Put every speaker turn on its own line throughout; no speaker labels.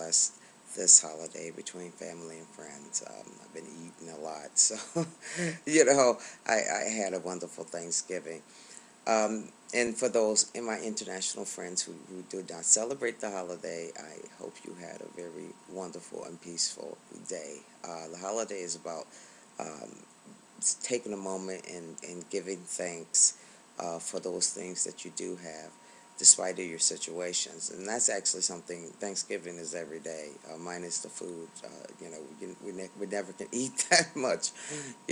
blessed this holiday between family and friends. I've been eating a lot, so I had a wonderful Thanksgiving. And for those in my international friends who do not celebrate the holiday, I hope you had a very wonderful and peaceful day. The holiday is about um, taking a moment and giving thanks for those things that you do have, despite of your situations. And that's actually something. Thanksgiving is every day, minus the food. We never can eat that much,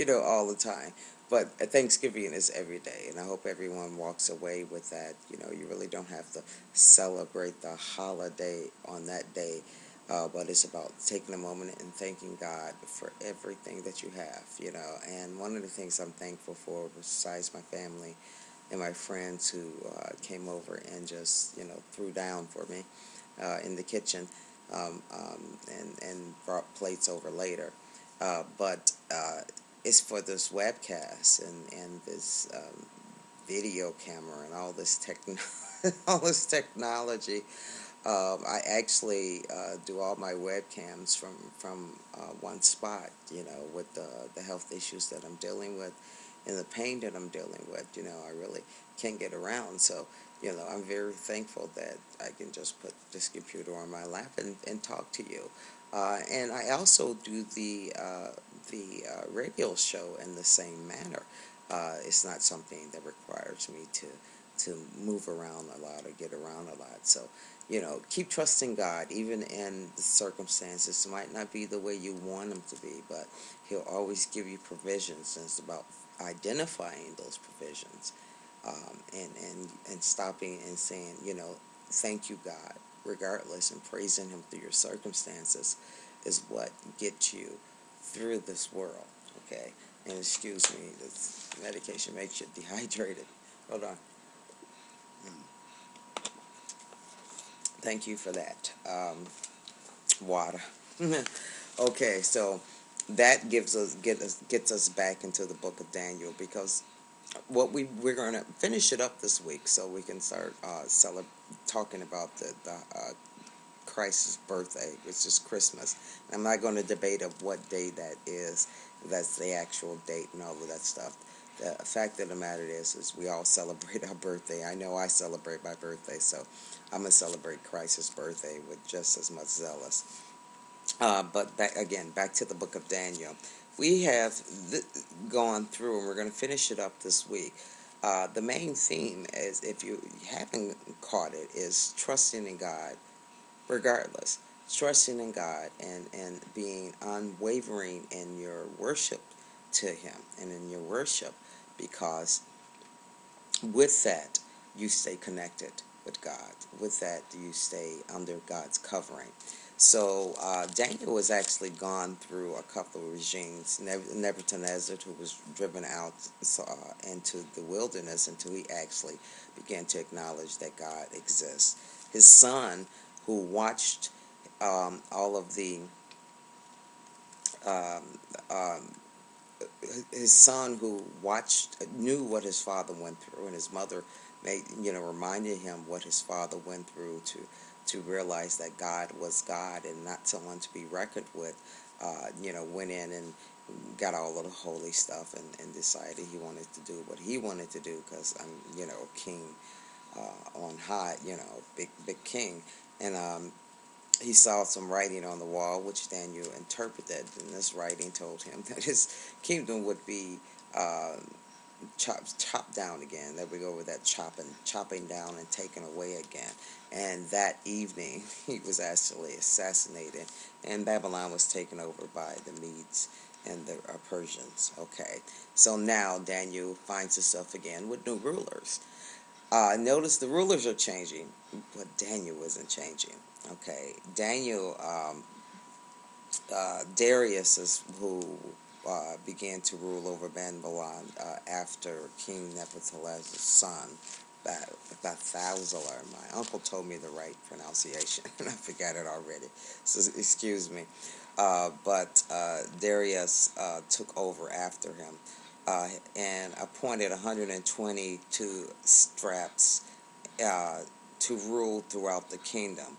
all the time. But Thanksgiving is every day, and I hope everyone walks away with that. You really don't have to celebrate the holiday on that day, but it's about taking a moment and thanking God for everything that you have. And one of the things I'm thankful for, besides my family and my friends who came over and just, threw down for me in the kitchen, and brought plates over later. But it's for this webcast and this video camera and all this all this technology. I actually do all my webcams from one spot. With the health issues that I'm dealing with and the pain that I'm dealing with. I really can't get around. So, I'm very thankful that I can just put this computer on my lap and talk to you. And I also do the radio show in the same manner. It's not something that requires me to move around a lot or get around a lot. So, keep trusting God, even in the circumstances. It might not be the way you want them to be, but He'll always give you provisions. And it's about identifying those provisions, and stopping and saying, thank you, God, regardless, and praising Him through your circumstances is what gets you through this world, okay? And excuse me, this medication makes you dehydrated. Hold on. Thank you for that. Water. Okay, so that gets us back into the book of Daniel, because we're going to finish it up this week so we can start talking about the Christ's birthday, which is Christmas. I'm not going to debate of what day that is. That's the actual date and all of that stuff. The fact of the matter is we all celebrate our birthday. I know I celebrate my birthday, so I'm going to celebrate Christ's birthday with just as much zealous. But back to the book of Daniel. We have gone through, and we're going to finish it up this week. The main theme is, if you haven't caught it, is trusting in God regardless. Trusting in God and being unwavering in your worship to Him and in your worship, because with that you stay connected with God. With that you stay under God's covering. So Daniel was actually gone through a couple of regimes. Nebuchadnezzar, who was driven out into the wilderness until he actually began to acknowledge that God exists. His son, who watched all of the um, um, his son who knew what his father went through, and his mother reminded him what his father went through to realize that God was God and not someone to be reckoned with. Went in and got all of the holy stuff, and decided he wanted to do what he wanted to do, because I'm king on high, big king. And he saw some writing on the wall, which Daniel interpreted, and this writing told him that his kingdom would be uh, chopped down again. There we go with that chopping down and taken away again. And that evening, he was actually assassinated, and Babylon was taken over by the Medes and the Persians. Okay, so now Daniel finds himself again with new rulers. Notice the rulers are changing, but Daniel isn't changing. Okay, Daniel, Darius is who began to rule over Babylon after King Nebuchadnezzar's son, Balthazar. My uncle told me the right pronunciation, and I forgot it already, so excuse me. But Darius took over after him, and appointed 122 straps uh, to rule throughout the kingdom.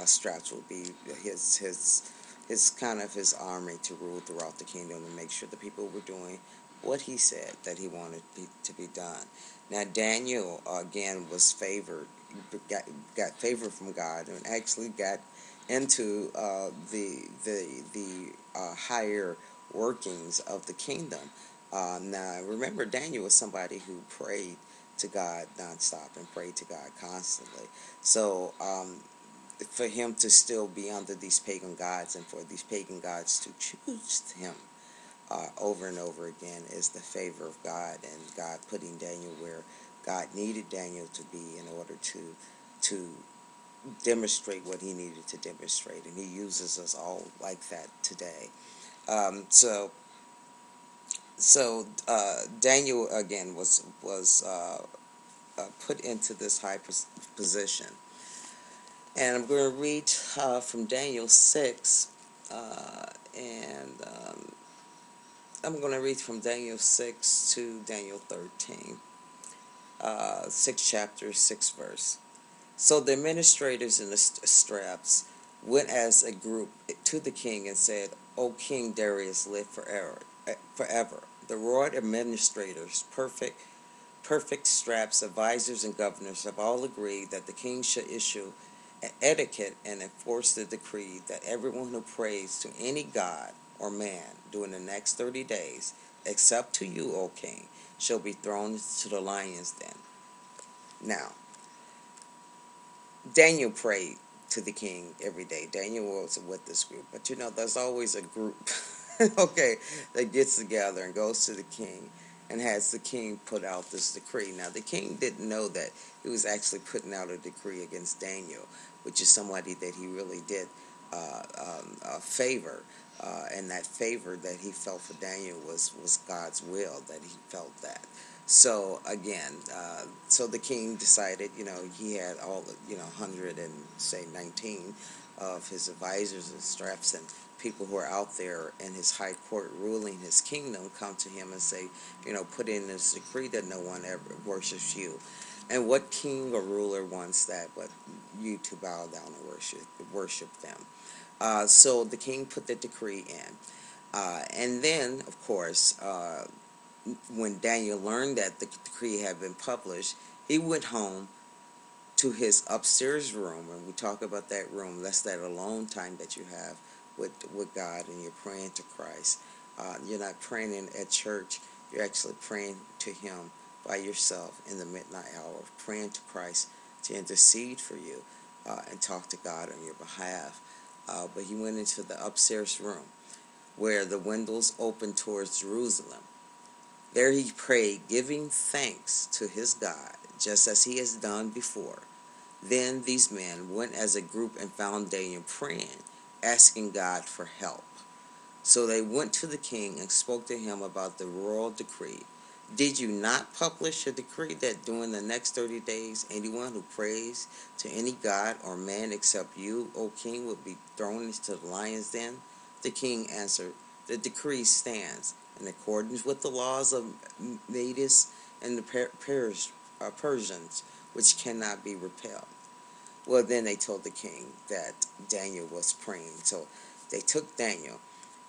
straps will be his kind of his army to rule throughout the kingdom and make sure the people were doing what he said that he wanted to be done. Now Daniel again was favored, got favor from God, and actually got into the higher workings of the kingdom. Now remember, Daniel was somebody who prayed to God nonstop and prayed to God constantly. So for him to still be under these pagan gods and for these pagan gods to choose him over and over again is the favor of God, and God putting Daniel where God needed Daniel to be in order to demonstrate what he needed to demonstrate, and he uses us all like that today. Um, so Daniel again was put into this high position, and I'm going to read from Daniel 6, and I'm going to read from Daniel 6 to Daniel 13, 6 chapter, 6 verse. So the administrators and the straps went as a group to the king and said, "O King Darius, live forever. Forever. The royal administrators, perfect straps, advisors, and governors have all agreed that the king should issue an etiquette and enforce the decree that everyone who prays to any god or man during the next 30 days, except to you, O king, shall be thrown into the lion's den." Now, Daniel prayed to the king every day. Daniel was with this group, but there's always a group, okay, that gets together and goes to the king and has the king put out this decree. Now, the king didn't know that he was actually putting out a decree against Daniel, which is somebody that he really did favor. And that favor that he felt for Daniel was God's will, that he felt that. So again, so the king decided, he had all the, 119 of his advisors and straps and people who are out there in his high court ruling his kingdom come to him and say, put in this decree that no one ever worships you. And what king or ruler wants that but you to bow down and worship them? So the king put the decree in. And then, of course, when Daniel learned that the decree had been published, he went home to his upstairs room, and we talk about that room. That's that alone time that you have with God, and you're praying to Christ. You're not praying at church. You're actually praying to Him by yourself in the midnight hour, praying to Christ to intercede for you and talk to God on your behalf. But he went into the upstairs room where the windows opened towards Jerusalem. There he prayed, giving thanks to his God, just as he has done before. Then these men went as a group and found Daniel praying, asking God for help. So they went to the king and spoke to him about the royal decree. "Did you not publish a decree that during the next 30 days, anyone who prays to any god or man except you, O king, would be thrown into the lion's den?" The king answered, "The decree stands in accordance with the laws of Medes and the Persians, which cannot be repelled." Well, then they told the king that Daniel was praying. So they took Daniel,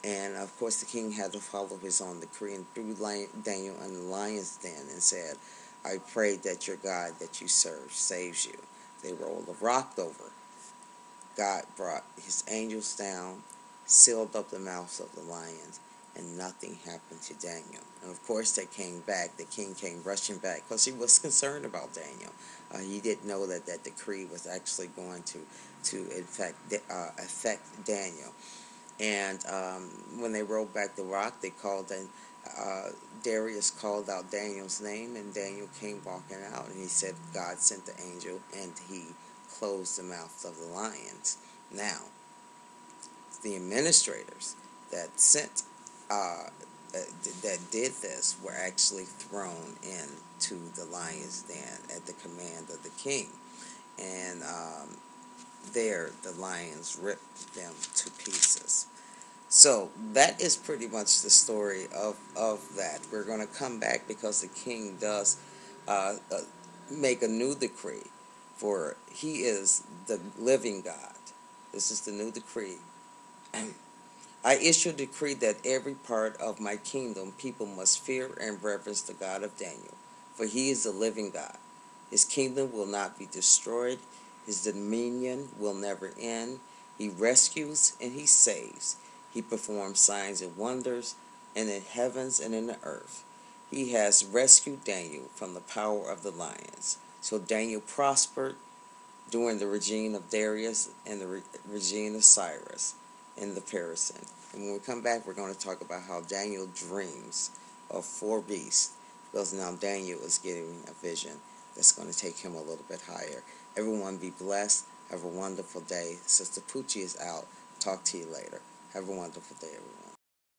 and of course the king had to follow his own decree and threw Daniel in the lion's den and said, "I pray that your God that you serve saves you." They rolled a rock over. God brought his angels down, sealed up the mouths of the lions, and nothing happened to Daniel. And of course they came back. The king came rushing back because he was concerned about Daniel. He didn't know that that decree was actually going to affect Daniel. And when they rolled back the rock, they called and Darius called out Daniel's name, and Daniel came walking out, and he said God sent the angel, and he closed the mouths of the lions. Now, the administrators that sent that did this were actually thrown into the lion's den at the command of the king, and there the lions ripped them to pieces. So that is pretty much the story of that. We're going to come back because the king does uh, uh, make a new decree, for he is the living God. This is the new decree. I issue a decree that every part of my kingdom people must fear and reverence the God of Daniel, for he is the living God. His kingdom will not be destroyed. His dominion will never end. He rescues and he saves. He performs signs and wonders in the heavens and in the earth. He has rescued Daniel from the power of the lions. So Daniel prospered during the regime of Darius and the regime of Cyrus and the Parisian. And when we come back, we're going to talk about how Daniel dreams of four beasts, because now Daniel is getting a vision that's going to take him a little bit higher. Everyone be blessed. Have a wonderful day. Sister Poochie is out. Talk to you later. Have a wonderful day, everyone.